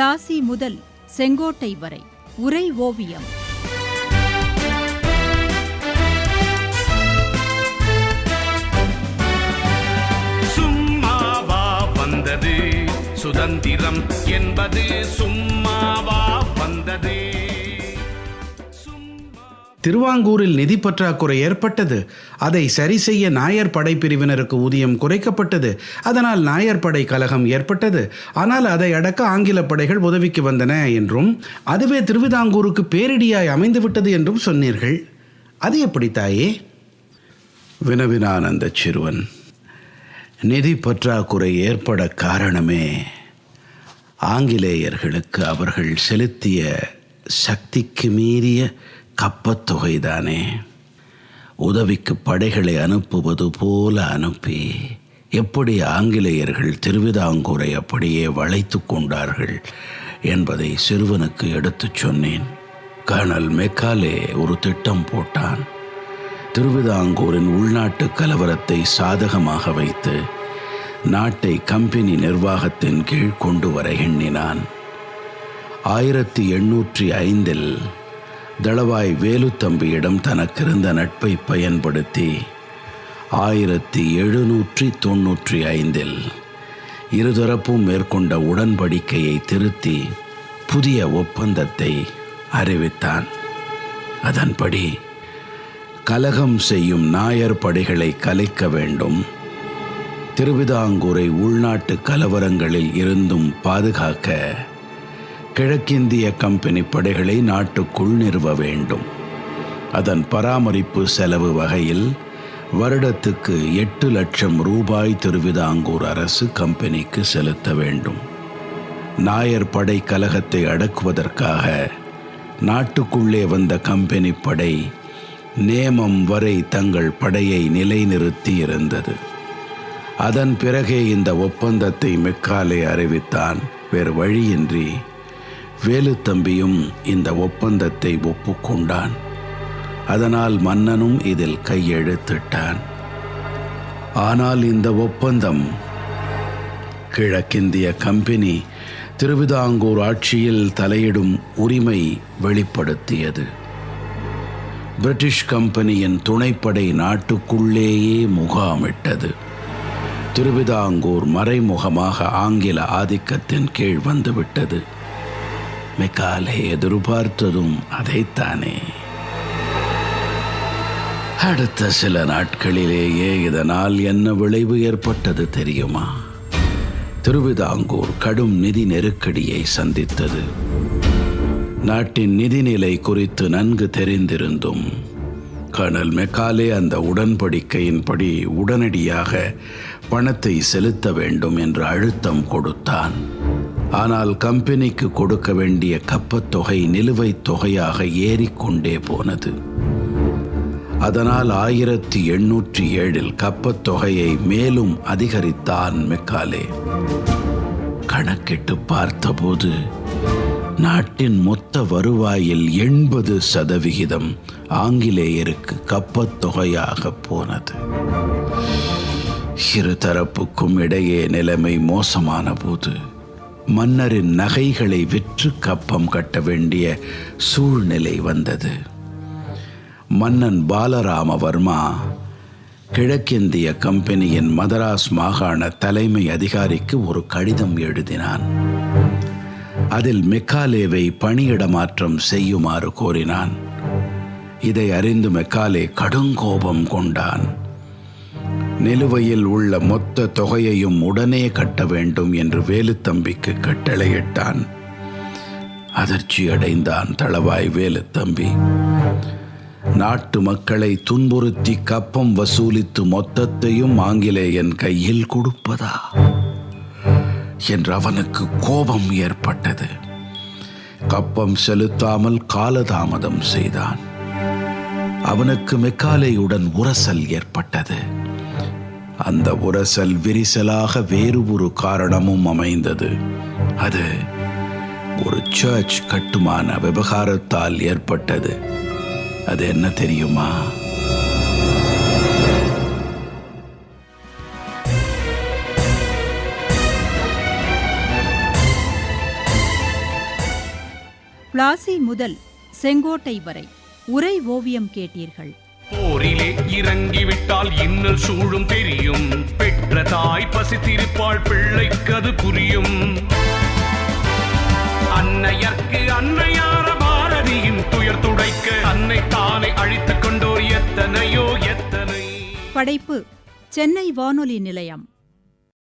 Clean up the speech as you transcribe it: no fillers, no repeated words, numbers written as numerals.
பிளாசி முதல் செங்கோட்டை வரை உரை ஓவியம். சும்மாவா வந்தது சுதந்திரம் என்பது, சும்மாவா வந்தது. திருவாங்கூரில் நிதி பற்றாக்குறை ஏற்பட்டது. அதை சரி செய்ய நாயர் படைப்பிரிவினருக்கு ஊதியம் குறைக்கப்பட்டது. அதனால் நாயர் படை கலகம் ஏற்பட்டது. ஆனால் அதை அடக்க ஆங்கில படைகள் உதவிக்கு வந்தன என்றும், அதுவே திருவிதாங்கூருக்கு பேரிடியாய் அமைந்துவிட்டது என்றும் சொன்னீர்கள். அது எப்படி தாயே? வினவினான் அந்த சிறுவன். நிதி பற்றாக்குறை ஏற்பட காரணமே ஆங்கிலேயர்களுக்கு அவர்கள் செலுத்திய சக்திக்கு மீறிய கப்பத்தொகைதானே. உதவிக்கு படைகளை அனுப்புவது போல அனுப்பி எப்படி ஆங்கிலேயர்கள் திருவிதாங்கூரை அப்படியே வளைத்து கொண்டார்கள் என்பதை சிறுவனுக்கு எடுத்துச் சொன்னேன். கர்னல் மெக்காலே ஒரு திட்டம் போட்டான். திருவிதாங்கூரின் உள்நாட்டு கலவரத்தை சாதகமாக வைத்து நாட்டை கம்பெனி நிர்வாகத்தின் கீழ் கொண்டு வர எண்ணினான். 1805 தளவாய் வேலுத்தம்பியிடம் தனக்கிருந்த நட்பை பயன்படுத்தி 1795 இருதரப்பும் மேற்கொண்ட உடன்படிக்கையை திருத்தி புதிய ஒப்பந்தத்தை அறிவித்தான். அதன்படி கலகம் செய்யும் நாயர் படைகளை கலைக்க வேண்டும், திருவிதாங்கூரை உள்நாட்டு கலவரங்களில் இருந்தும் பாதுகாக்க கிழக்கிந்திய கம்பெனி படைகளை நாட்டுக்குள் நிறுவ வேண்டும். அதன் பராமரிப்பு செலவு வகையில் வருடத்துக்கு 8 லட்சம் ரூபாய் திருவிதாங்கூர் அரசு கம்பெனிக்கு செலுத்த வேண்டும். நாயர் படை கலகத்தை அடக்குவதற்காக நாட்டுக்குள்ளே வந்த கம்பெனி படை நேமம் வரை தங்கள் படையை நிலைநிறுத்தி இருந்தது. அதன் பிறகே இந்த ஒப்பந்தத்தை மெக்காலே அறிவித்தான். வேறு வழியின்றி வேலுத்தம்பியும் இந்த ஒப்பந்தத்தை ஒப்புக்கொண்டான். அதனால் மன்னனும் இதில் கையெழுத்திட்டான். ஆனால் இந்த ஒப்பந்தம் கிழக்கிந்திய கம்பெனி திருவிதாங்கூர் ஆட்சியில் தலையிடும் உரிமை வெளிப்படுத்தியது. பிரிட்டிஷ் கம்பெனியின் துணைப்படை நாட்டுக்குள்ளேயே முகாமிட்டது. திருவிதாங்கூர் மறைமுகமாக ஆங்கில ஆதிக்கத்தின் கீழ் வந்துவிட்டது. மெக்காலே எதிர்பார்த்ததும் அதைத்தானே. அடுத்த சில நாட்களிலேயே இதனால் என்ன விளைவு ஏற்பட்டது தெரியுமா? திருவிதாங்கூர் கடும் நிதி நெருக்கடியை சந்தித்தது. நாட்டின் நிதிநிலை குறித்து நன்கு தெரிந்திருந்தும் கர்னல் மெக்காலே அந்த உடன்படிக்கையின்படி உடனடியாக பணத்தை செலுத்த வேண்டும் என்று அழுத்தம் கொடுத்தான். ஆனால் கம்பெனிக்கு கொடுக்க வேண்டிய கப்பத்தொகை நிலுவைத் தொகையாக ஏறிக்கொண்டே போனது. அதனால் 1807 கப்பத்தொகையை மேலும் அதிகரித்தான் மெக்காலே. கணக்கிட்டு பார்த்தபோது நாட்டின் மொத்த வருவாயில் 80% ஆங்கிலேயருக்கு கப்பத்தொகையாக போனது. இருதரப்புக்கும் இடையே நிலைமை மோசமான போது மன்னரின் நகைகளை விற்று கப்பம் கட்ட வேண்டிய சூழ்நிலை வந்தது. மன்னன் பாலராமவர்மா கிழக்கிந்திய கம்பெனியின் மதராஸ் மாகாண தலைமை அதிகாரிக்கு ஒரு கடிதம் எழுதினான். அதில் மெக்காலேவை பணியிடமாற்றம் செய்யுமாறு கோரினான். இதை அறிந்து மெக்காலே கடுங்கோபம் கொண்டான். நிலுவையில் உள்ள மொத்த தொகையையும் உடனே கட்ட வேண்டும் என்று வேலுத்தம்பிக்கு கட்டளையிட்டான். அதிர்ச்சி அடைந்தான் தளவாய் வேலுத்தம்பி. நாட்டு மக்களை துன்புறுத்தி கப்பம் வசூலித்து மொத்தத்தையும் ஆங்கிலேயன் கையில் கொடுப்பதா என்று அவனுக்கு கோபம் ஏற்பட்டது. கப்பம் செலுத்தாமல் காலதாமதம் செய்தான். அவனுக்கு மெக்காலேயுடன் உரசல் ஏற்பட்டது. அந்த உரசல் விரிசலாக வேறு ஒரு காரணமும் அமைந்தது. அது ஒரு சர்ச் கட்டுமான விவகாரத்தால் ஏற்பட்டது. அது என்ன தெரியுமா? பிளாசி முதல் செங்கோட்டை வரை உரை ஓவியம் கேட்டீர்கள். போரிலே இறங்கிவிட்டால் இன்னல் சூழும் தெரியும். பெற்ற தாய் பசித்திருப்பாள், பிள்ளைக்கது புரியும். அன்னையர்க்கு அன்னையார பாரதியின் துயர் துடைக்க அன்னை தானே அழித்துக் கொண்டோர் எத்தனையோ எத்தனை. படைப்பு சென்னை வானொலி நிலையம்.